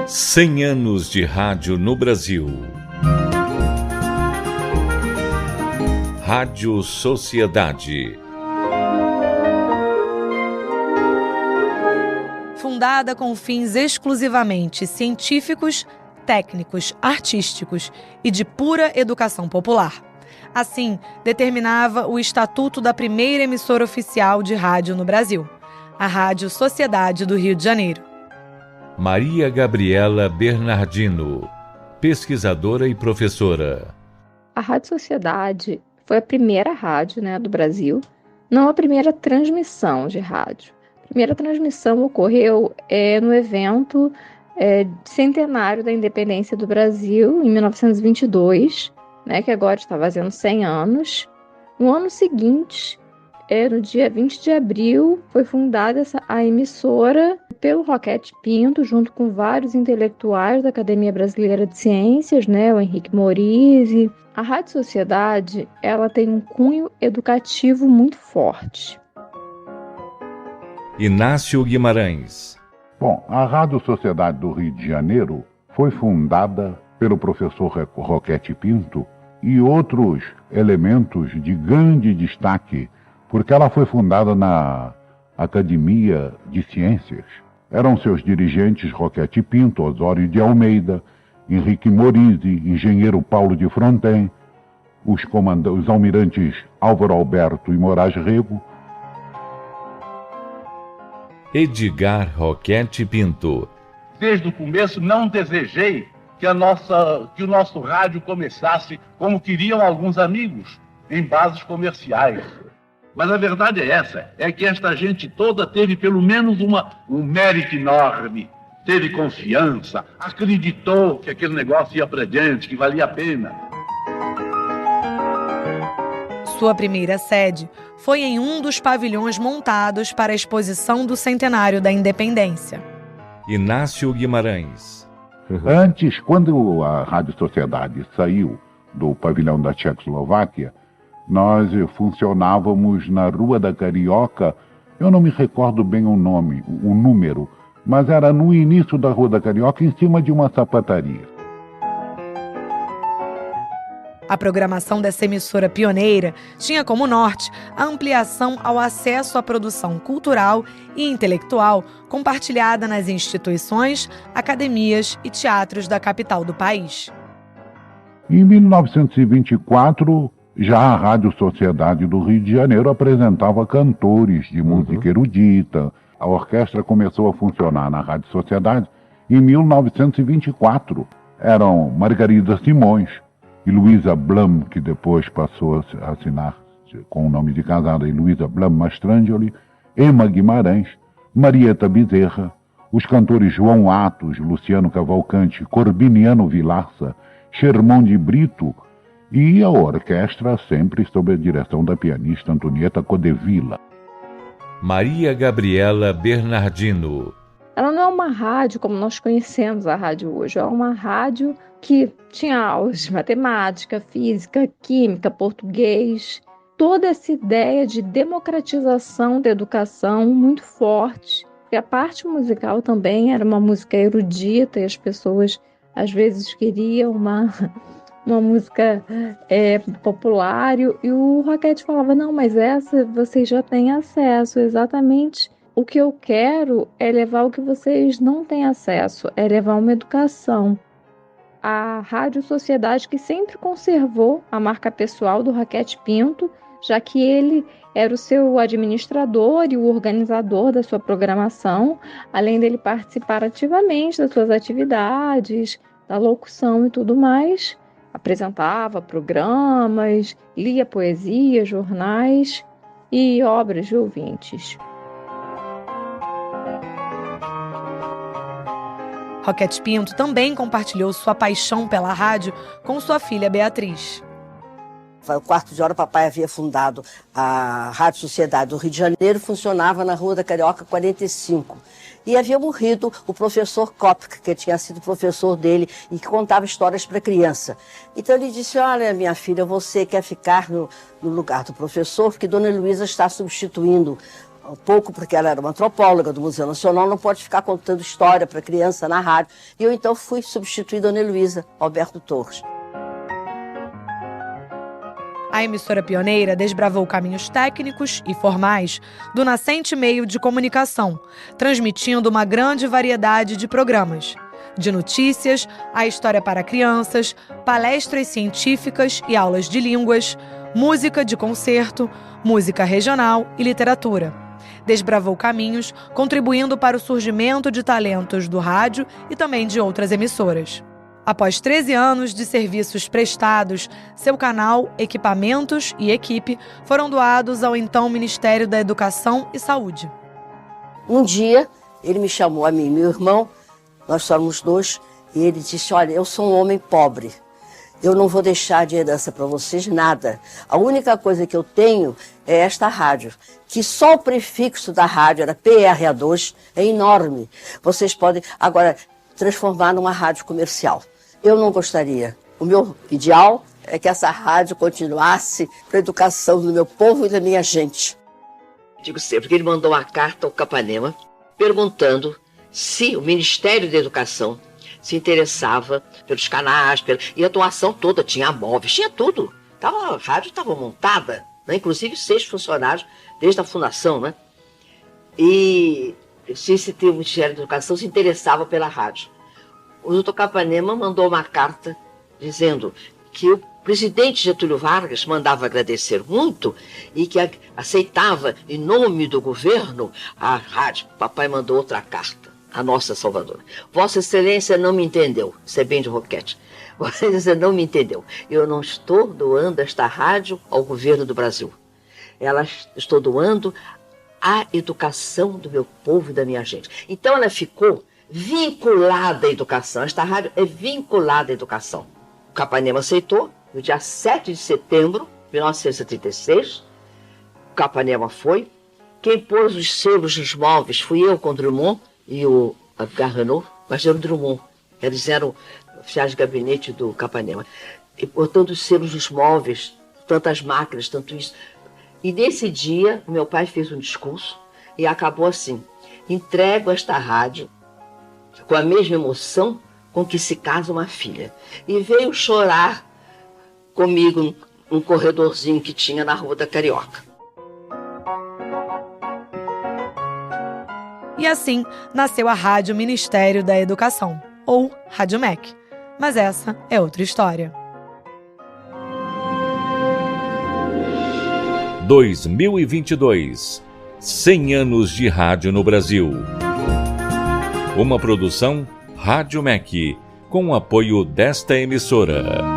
100 anos de rádio no Brasil. Rádio Sociedade. Fundada com fins exclusivamente científicos, técnicos, artísticos e de pura educação popular. Assim, determinava o estatuto da primeira emissora oficial de rádio no Brasil, a Rádio Sociedade do Rio de Janeiro. Maria Gabriela Bernardino, pesquisadora e professora. A Rádio Sociedade foi a primeira rádio, do Brasil, não a primeira transmissão de rádio. A primeira transmissão ocorreu no evento centenário da independência do Brasil, em 1922, que agora está fazendo 100 anos. No ano seguinte, no dia 20 de abril, foi fundada a emissora pelo Roquete Pinto, junto com vários intelectuais da Academia Brasileira de Ciências, o Henrique Morizzi. A Rádio Sociedade, ela tem um cunho educativo muito forte. Inácio Guimarães. Bom, a Rádio Sociedade do Rio de Janeiro foi fundada pelo professor Roquete Pinto e outros elementos de grande destaque, porque ela foi fundada na Academia de Ciências. Eram seus dirigentes Roquete Pinto, Osório de Almeida, Henrique Morizzi, engenheiro Paulo de Fronten, os almirantes Álvaro Alberto e Moraes Rego. Edgar Roquete Pinto. Desde o começo não desejei que o nosso rádio começasse como queriam alguns amigos, em bases comerciais. Mas a verdade é essa, é que esta gente toda teve pelo menos um mérito enorme, teve confiança, acreditou que aquele negócio ia para adiante, que valia a pena. Sua primeira sede foi em um dos pavilhões montados para a exposição do centenário da independência. Inácio Guimarães. Antes, quando a Rádio Sociedade saiu do pavilhão da Tchecoslováquia, nós funcionávamos na Rua da Carioca. Eu não me recordo bem o número, mas era no início da Rua da Carioca, em cima de uma sapataria. A programação dessa emissora pioneira tinha como norte a ampliação ao acesso à produção cultural e intelectual compartilhada nas instituições, academias e teatros da capital do país. Em 1924, já a Rádio Sociedade do Rio de Janeiro apresentava cantores de música erudita. A orquestra começou a funcionar na Rádio Sociedade em 1924. Eram Margarida Simões e Luísa Blum, que depois passou a assinar com o nome de casada, Luísa Blum Mastrangeli, Ema Guimarães, Marieta Bezerra, os cantores João Atos, Luciano Cavalcante, Corbiniano Vilaça, Shermon de Brito, e a orquestra sempre sob a direção da pianista Antonieta Codevilla. Maria Gabriela Bernardino. Ela não é uma rádio como nós conhecemos a rádio hoje, é uma rádio que tinha aulas de matemática, física, química, português. Toda essa ideia de democratização da educação muito forte. E a parte musical também era uma música erudita e as pessoas às vezes queriam uma música popular. E o Roquete falava, não, mas essa vocês já têm acesso, exatamente. O que eu quero é levar o que vocês não têm acesso, é levar uma educação. A Rádio Sociedade, que sempre conservou a marca pessoal do Roquete Pinto, já que ele era o seu administrador e o organizador da sua programação, além dele participar ativamente das suas atividades, da locução e tudo mais, apresentava programas, lia poesia, jornais e obras de ouvintes. Roquete Pinto também compartilhou sua paixão pela rádio com sua filha Beatriz. No quarto de hora, o papai havia fundado a Rádio Sociedade do Rio de Janeiro, funcionava na Rua da Carioca 45. E havia morrido o professor Kopk, que tinha sido professor dele e que contava histórias para criança. Então ele disse, olha, minha filha, você quer ficar no lugar do professor, porque Dona Heloísa está substituindo um pouco, porque ela era uma antropóloga do Museu Nacional, não pode ficar contando história para criança na rádio. E eu então fui substituir Dona Heloísa Alberto Torres. A emissora pioneira desbravou caminhos técnicos e formais do nascente meio de comunicação, transmitindo uma grande variedade de programas, de notícias, a história para crianças, palestras científicas e aulas de línguas, música de concerto, música regional e literatura. Desbravou caminhos, contribuindo para o surgimento de talentos do rádio e também de outras emissoras. Após 13 anos de serviços prestados, seu canal, equipamentos e equipe foram doados ao então Ministério da Educação e Saúde. Um dia, ele me chamou a mim e meu irmão, nós somos dois, e ele disse, olha, eu sou um homem pobre, eu não vou deixar de herança para vocês nada. A única coisa que eu tenho é esta rádio, que só o prefixo da rádio era PRA2, é enorme. Vocês podem agora transformar numa rádio comercial. Eu não gostaria. O meu ideal é que essa rádio continuasse para a educação do meu povo e da minha gente. Digo sempre que ele mandou uma carta ao Capanema perguntando se o Ministério da Educação se interessava pelos canais, e a doação toda, tinha móveis, tinha tudo. A rádio estava montada, né? Inclusive 6 funcionários desde a fundação, né? E se o Ministério da Educação se interessava pela rádio. O doutor Capanema mandou uma carta dizendo que o presidente Getúlio Vargas mandava agradecer muito e que aceitava, em nome do governo, a rádio. Papai mandou outra carta, a nossa Salvador. Vossa Excelência não me entendeu. Isso é bem de Roquete. Vossa Excelência não me entendeu. Eu não estou doando esta rádio ao governo do Brasil. Estou doando à educação do meu povo e da minha gente. Então ela ficou vinculada à educação. Esta rádio é vinculada à educação. O Capanema aceitou, no dia 7 de setembro de 1936. O Capanema foi. Quem pôs os selos nos móveis fui eu com o Drummond e o Garrenault, mas era o Drummond. Eles eram oficiais de gabinete do Capanema. E botando os selos nos móveis, tantas máquinas, tanto isso. E nesse dia, meu pai fez um discurso e acabou assim: entrego esta rádio com a mesma emoção com que se casa uma filha. E veio chorar comigo num corredorzinho que tinha na Rua da Carioca. E assim nasceu a Rádio Ministério da Educação, ou Rádio MEC. Mas essa é outra história. 2022. 100 anos de rádio no Brasil. Uma produção Rádio MEC, com o apoio desta emissora.